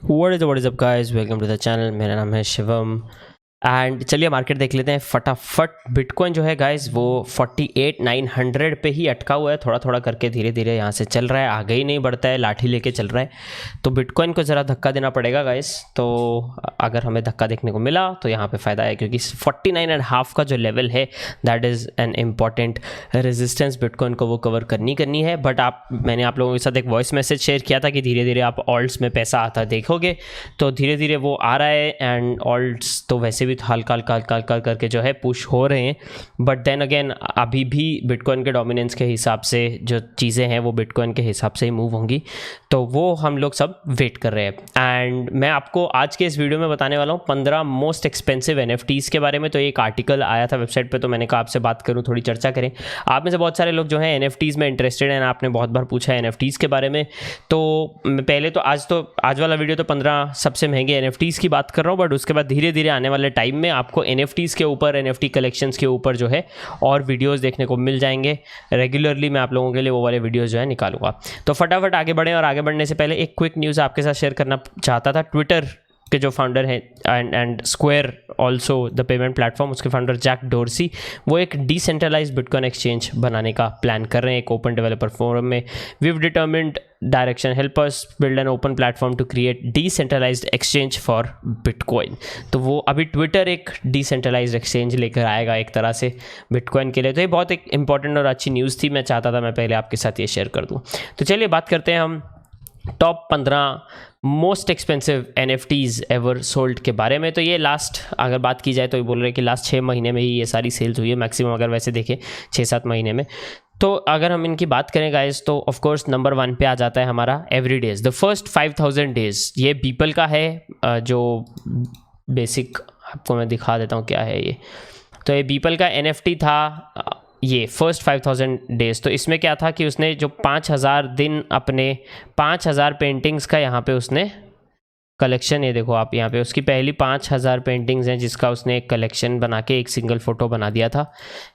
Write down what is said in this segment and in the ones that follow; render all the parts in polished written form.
What is up guys, welcome to the channel. मेरा नाम है शिवम एंड चलिए मार्केट देख लेते हैं फटाफट। बिटकॉइन जो है गाइस वो 48,900 पे ही अटका हुआ है, थोड़ा थोड़ा करके धीरे धीरे यहाँ से चल रहा है, आगे ही नहीं बढ़ता है, लाठी लेके चल रहा है। तो बिटकॉइन को ज़रा धक्का देना पड़ेगा गाइस। तो अगर हमें धक्का देखने को मिला तो यहाँ पे फ़ायदा है, क्योंकि 49.5 का जो लेवल है that is an important resistance bitcoin को वो कवर करनी है। बट मैंने आप लोगों के साथ एक वॉइस मैसेज शेयर किया था कि धीरे धीरे आप ऑल्ट्स में पैसा आता देखोगे, तो धीरे धीरे वो आ रहा है। एंड ऑल्ट्स तो वैसे भी हल्का हल्का करके जो है पुश हो रहे हैं, बट देन अगेन अभी भी बिटकॉइन के डोमिनेंस के हिसाब से जो चीज़ें हैं वो बिटकॉइन के हिसाब से ही मूव होंगी, तो वो हम लोग सब वेट कर रहे हैं। एंड मैं आपको आज के इस वीडियो में बताने वाला हूँ 15 मोस्ट एक्सपेंसिव NFTs के बारे में। तो एक आर्टिकल आया था वेबसाइट पे, तो मैंने कहा आपसे बात करूँ, थोड़ी चर्चा करें। आप में से बहुत सारे लोग जो हैं NFTs में इंटरेस्टेड हैं, आपने बहुत बार पूछा है NFTs के बारे में। तो मैं पहले तो आज वाला वीडियो तो 15 सबसे महंगे NFTs की बात कर रहा हूँ, बट उसके बाद धीरे धीरे आने वाले टाइम में आपको NFTs के ऊपर, NFT कलेक्शंस के ऊपर जो है और वीडियोस देखने को मिल जाएंगे। रेगुलरली मैं आप लोगों के लिए वो वाले वीडियोस जो है निकालूंगा। तो फटाफट आगे बढ़ें, और आगे बढ़ने से पहले एक क्विक न्यूज़ आपके साथ शेयर करना चाहता था। ट्विटर के जो फाउंडर हैं and square also the payment platform, उसके फाउंडर जैक डोर्सी, वो एक डिसेंट्रलाइज्ड बिटकॉइन एक्सचेंज बनाने का प्लान कर रहे हैं एक ओपन डेवलपर फोरम में। We've determined direction, help us build an open platform to create decentralised exchange for bitcoin. तो वो अभी ट्विटर एक डिसेंट्रलाइज्ड एक्सचेंज लेकर आएगा एक तरह से बिटकॉइन के लिए। तो ये बहुत एक इंपॉर्टेंट और अच्छी न्यूज़ थी, मैं चाहता था मैं पहले आपके साथ ये शेयर कर दूँ। तो चलिए बात करते हैं हम top 15 most expensive NFTs ever sold के बारे में। तो ये लास्ट अगर बात की जाए तो ये बोल रहे हैं कि लास्ट 6 महीने में ही ये सारी सेल्स हुई है, मैक्सिमम अगर वैसे देखें 6-7 महीने में। तो अगर हम इनकी बात करें गाइस, तो ऑफ कोर्स नंबर 1 पे आ जाता है हमारा every days, the first 5000 days. ये पीपल का है, जो बेसिक आपको मैं दिखा देता हूँ क्या है ये। तो ये पीपल का NFT था, ये फर्स्ट 5000 डेज। तो इसमें क्या था कि उसने जो 5000 दिन अपने 5000 पेंटिंग्स का यहाँ पे उसने कलेक्शन, ये देखो आप यहाँ पे उसकी पहली 5000 पेंटिंग्स हैं जिसका उसने एक कलेक्शन बना के एक सिंगल फोटो बना दिया था।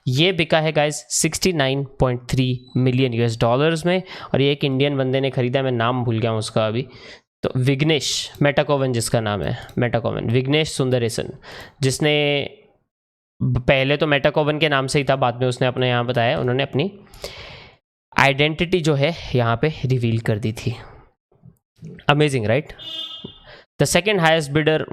ये बिका है गाइस 69.3 मिलियन US डॉलर्स में। और ये एक इंडियन बंदे ने खरीदा, मैं नाम भूल गया हूँ उसका अभी। तो विग्नेश मेटाकोवन जिसका नाम है, मेटाकोवन विग्नेश सुंदरेसन, जिसने पहले तो मेटाकोवन के नाम से ही था, बाद में उसने अपने यहाँ बताया, उन्होंने अपनी आइडेंटिटी जो है यहाँ पे रिवील कर दी थी। Amazing right. The second highest bidder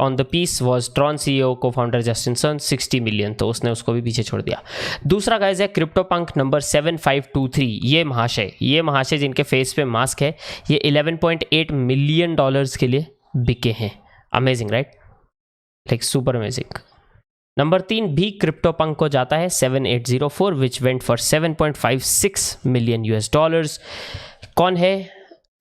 on the piece was Tron CEO cofounder Justin Sun, 60 million, तो उसने उसको भी पीछे छोड़ दिया। दूसरा गाइज है क्रिप्टो पंक नंबर 7523। ये महाशय जिनके फेस पे मास्क है, ये 11.8 मिलियन डॉलर्स के लिए बिके हैं। Amazing right, like super amazing. Number 3 भी क्रिप्टो पंक को जाता है, 7804, which went for 7.56 million US dollars. कौन है?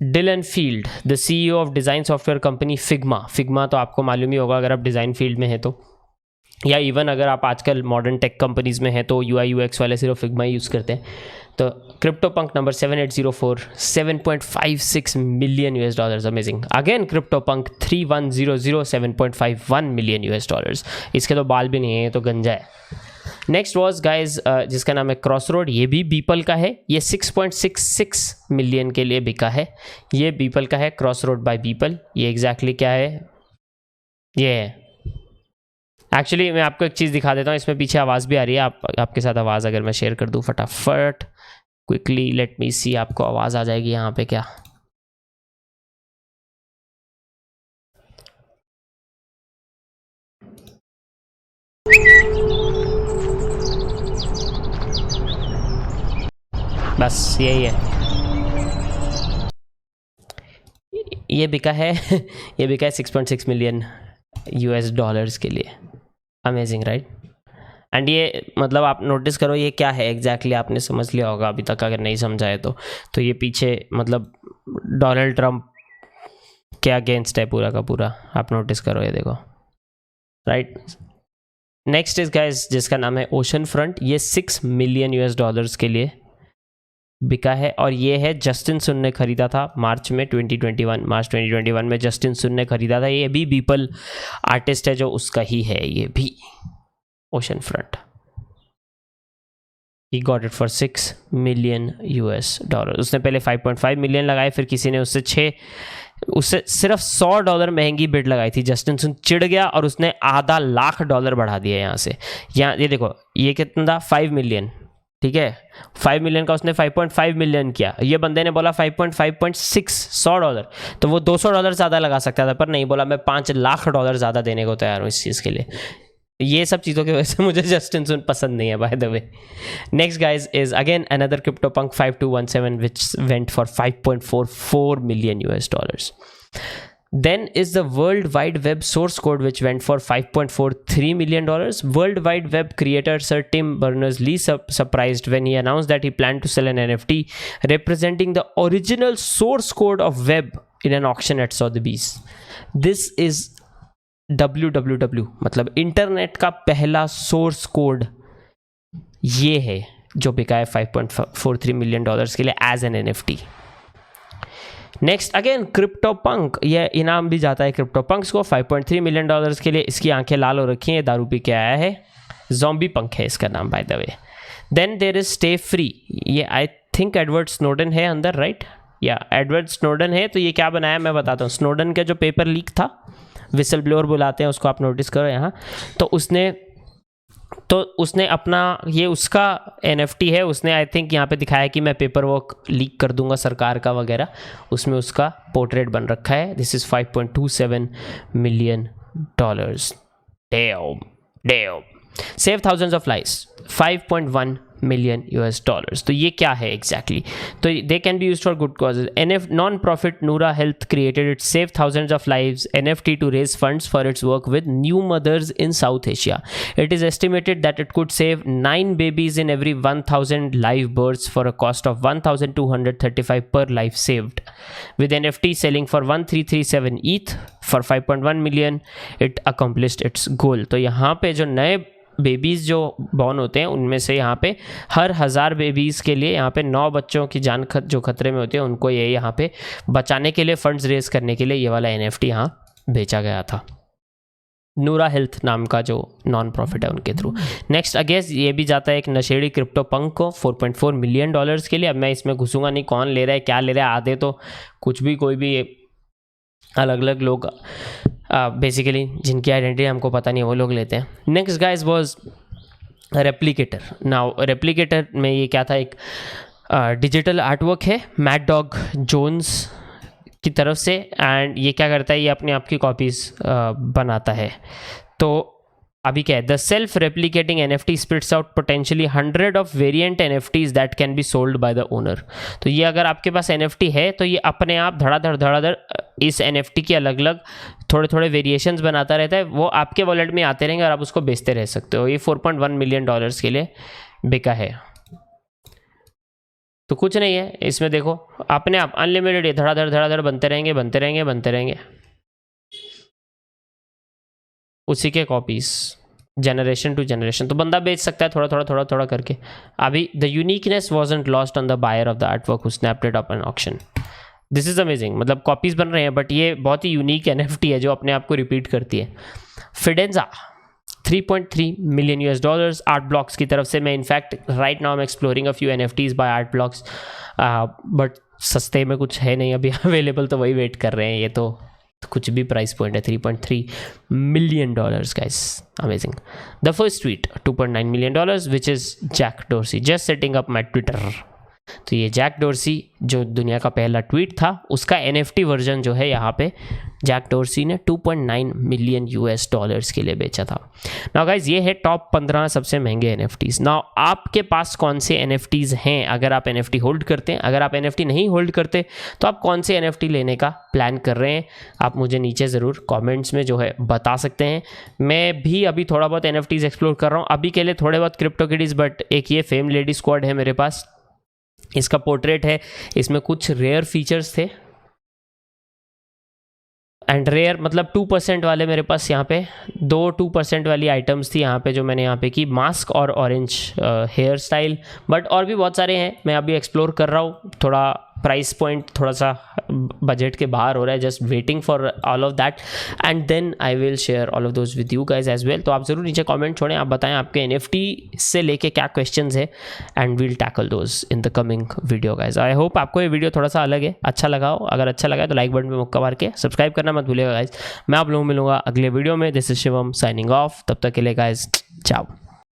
Dylan Field, the CEO of design software company Figma तो आपको मालूम ही होगा अगर आप डिज़ाइन फील्ड में हैं तो, या इवन अगर आप आजकल मॉडर्न टेक कंपनीज में हैं तो UI UX वाले सिर्फ फिग्मा ही यूज़ करते हैं। तो CryptoPunk number 7804, 7.56 million US dollars. Amazing. Again CryptoPunk 3100, 7.51 million US dollars. इसके तो बाल भी नहीं है, तो गंजा है। नेक्स्ट वॉज गाइज जिसका नाम है क्रॉसरोड, ये भी बीपल का है, ये 6.66 मिलियन के लिए बिका है। ये बीपल का है, क्रॉसरोड बाय बीपल। ये एग्जैक्टली क्या है, ये है एक्चुअली, मैं आपको एक चीज़ दिखा देता हूँ, इसमें पीछे आवाज़ भी आ रही है, आपके साथ आवाज़ अगर मैं शेयर कर दूँ फटाफट क्विकली, लेट मी सी, आपको आवाज़ आ जाएगी यहाँ पे क्या। बस यही है, ये बिका है ये बिका है 6.6 मिलियन US डॉलर्स के लिए। Amazing right. एंड ये मतलब आप नोटिस करो ये क्या है एग्जैक्टली, आपने समझ लिया होगा अभी तक, अगर नहीं समझा है तो ये पीछे मतलब डोनाल्ड ट्रंप के अगेंस्ट है पूरा का पूरा, आप नोटिस करो ये देखो राइट। नेक्स्ट इज गाइस जिसका नाम है ओशन फ्रंट, ये 6 मिलियन US डॉलर्स के लिए बिका है। और ये है जस्टिन सुन ने खरीदा था मार्च 2021 में जस्टिन सुन ने खरीदा था। ये भी बीपल आर्टिस्ट है जो उसका ही है, ये भी ocean front. he got it for $6 million US। उसने पहले 5.5 मिलियन लगाए, फिर किसी ने उससे सिर्फ $100 महंगी बिड लगाई थी। जस्टिन सुन चिढ़ गया और उसने $0.5 लाख बढ़ा दिया यहाँ से। यहाँ ये देखो, ये कितना था, 5 मिलियन, ठीक है, 5 मिलियन का उसने 5.5 मिलियन किया। ये बंदे ने बोला 5.5.6 $100, तो वो $200 ज़्यादा लगा सकता था, पर नहीं, बोला मैं $5 लाख ज़्यादा देने को तैयार हूँ इस चीज़ के लिए। ये सब चीज़ों की वजह से मुझे जस्टिन सुन पसंद नहीं है, bye the way. Next guys is again another CryptoPunk 5217 which went for $5.44 million US। Then is the World Wide Web source code which went for $5.43 million। World Wide Web creator Sir Tim Berners-Lee surprised when he announced that he planned to sell an NFT representing the original source code of web in an auction at Sotheby's। This is www, मतलब internet का पहला source code ये है जो बिका है $5.43 million के लिए as an NFT। Next again CryptoPunk, ये इनाम भी जाता है CryptoPunks को $5.3 मिलियन के लिए। इसकी आंखें लाल हो रखी हैं, दारू पी के आया है, ज़ॉम्बी पंक है इसका नाम, by the way. Then there is stay free, ये आई थिंक एडवर्ड स्नोडन है अंदर, राइट, या एडवर्ड स्नोडन है। तो ये क्या बनाया मैं बताता हूँ। स्नोडन का जो पेपर लीक था, विसल ब्लोअर बुलाते हैं उसको, आप नोटिस करो यहाँ, तो उसने अपना, ये उसका NFT है, उसने आई थिंक यहाँ पे दिखाया कि मैं पेपर वर्क लीक कर दूंगा सरकार का वगैरह, उसमें उसका पोर्ट्रेट बन रखा है। This is $5.27 million. Dam save thousands of lives, $5.1 million US। तो ये क्या है एग्जैक्टली? तो they can be used for good causes. Non profit Noora health created it save thousands of lives NFT to raise funds for its work with new mothers in South Asia. It is estimated that it could save 9 babies in every 1000 live births for a cost of 1235 per life saved, with NFT selling for 1337 ETH for 5.1 million, it accomplished its goal। तो यहाँ पे जो नए babies जो born होते हैं उनमें से यहाँ पे हर 1000 बेबीज़ के लिए यहाँ पे 9 बच्चों की जान जो खतरे में होते हैं उनको ये यहाँ पे बचाने के लिए, फंड्स रेज करने के लिए ये वाला NFT यहाँ बेचा गया था, नूरा हेल्थ नाम का जो नॉन प्रॉफिट है उनके थ्रू। नेक्स्ट अगेंस्ट ये भी जाता है एक नशेड़ी CryptoPunk को $4.4 मिलियन के लिए। अब मैं इसमें घुसूंगा नहीं, कौन ले रहा है क्या ले रहा है, आधे तो कुछ भी कोई भी अलग अलग लोग बेसिकली जिनकी आइडेंटिटी हमको पता नहीं है वो लोग लेते हैं। Next guys was replicator. Now replicator में ये क्या था, एक डिजिटल आर्टवर्क है मैड डॉग जोन्स की तरफ से, एंड ये क्या करता है, ये अपने आप की कॉपीज़ बनाता है। तो अभी क्या है, the self replicating NFT spits out potentially 100 of variant NFTs that can be sold by the owner. तो ये अगर आपके पास NFT है तो ये अपने आप धड़ाधड़ इस NFT के अलग अलग थोड़े थोड़े वेरिएशंस बनाता रहता है, वो आपके वॉलेट में आते रहेंगे और आप उसको बेचते रह सकते हो। ये $4.1 मिलियन के लिए बिका है। तो कुछ नहीं है इसमें, देखो अपने आप अनलिमिटेड ये धड़ाधड़ बनते रहेंगे उसी के कॉपीज जनरेशन टू जनरेशन। तो बंदा बेच सकता है थोड़ा करके। अभी the uniqueness wasn't lost on the buyer of the artwork who snapped it up on auction. This is amazing, मतलब कॉपीज बन रहे हैं बट ये बहुत ही यूनिक NFT है जो अपने आप को रिपीट करती है। फिडेंजा $3.3 मिलियन आर्ट ब्लॉक्स की तरफ से। मैं in fact right now I am exploring a few NFTs by art blocks, but सस्ते में कुछ है नहीं अभी अवेलेबल, तो वही वेट कर रहे हैं। ये तो कुछ भी प्राइस पॉइंट है, $3.3 million guys, amazing. The first tweet $2.9 million which is Jack Dorsey just setting up my Twitter. तो ये जैक डोर्सी जो दुनिया का पहला ट्वीट था उसका NFT वर्जन जो है यहाँ पे जैक डोर्सी ने $2.9 मिलियन के लिए बेचा था। नाउ गाइज ये है टॉप 15 सबसे महंगे NFTs। नाउ आपके पास कौन से NFTs हैं अगर आप NFT होल्ड करते हैं? अगर आप NFT नहीं होल्ड करते तो आप कौन से NFT लेने का प्लान कर रहे हैं? आप मुझे नीचे ज़रूर कॉमेंट्स में जो है बता सकते हैं। मैं भी अभी थोड़ा बहुत NFTs एक्सप्लोर कर रहा हूँ, अभी के लिए थोड़े बहुत CryptoKitties, बट एक ये फेम लेडी स्क्वाड है मेरे पास, इसका पोर्ट्रेट है, इसमें कुछ रेयर फीचर्स थे एंड रेयर मतलब 2% वाले मेरे पास यहाँ पे 2% वाली आइटम्स थी यहाँ पे जो मैंने यहाँ पे की, मास्क और ऑरेंज हेयर स्टाइल, बट और भी बहुत सारे हैं। मैं अभी एक्सप्लोर कर रहा हूँ, थोड़ा प्राइस पॉइंट थोड़ा सा बजट के बाहर हो रहा है, just waiting for all of that and then I will share all of those with you guys as well. तो आप ज़रूर नीचे कमेंट छोड़ें, आप बताएं आपके NFT से लेके क्या क्वेश्चंस है and we'll tackle those in the coming video guys. I hope आपको ये वीडियो थोड़ा सा अलग है, अच्छा लगा हो। अगर अच्छा लगा है तो लाइक बटन पे मुक्का मार के सब्सक्राइब करना मत भूलिएगा गाइज। मैं आप लोगों को मिलूंगा अगले वीडियो में। This is Shivam signing off, तब तक के लिए गाइज चाओ।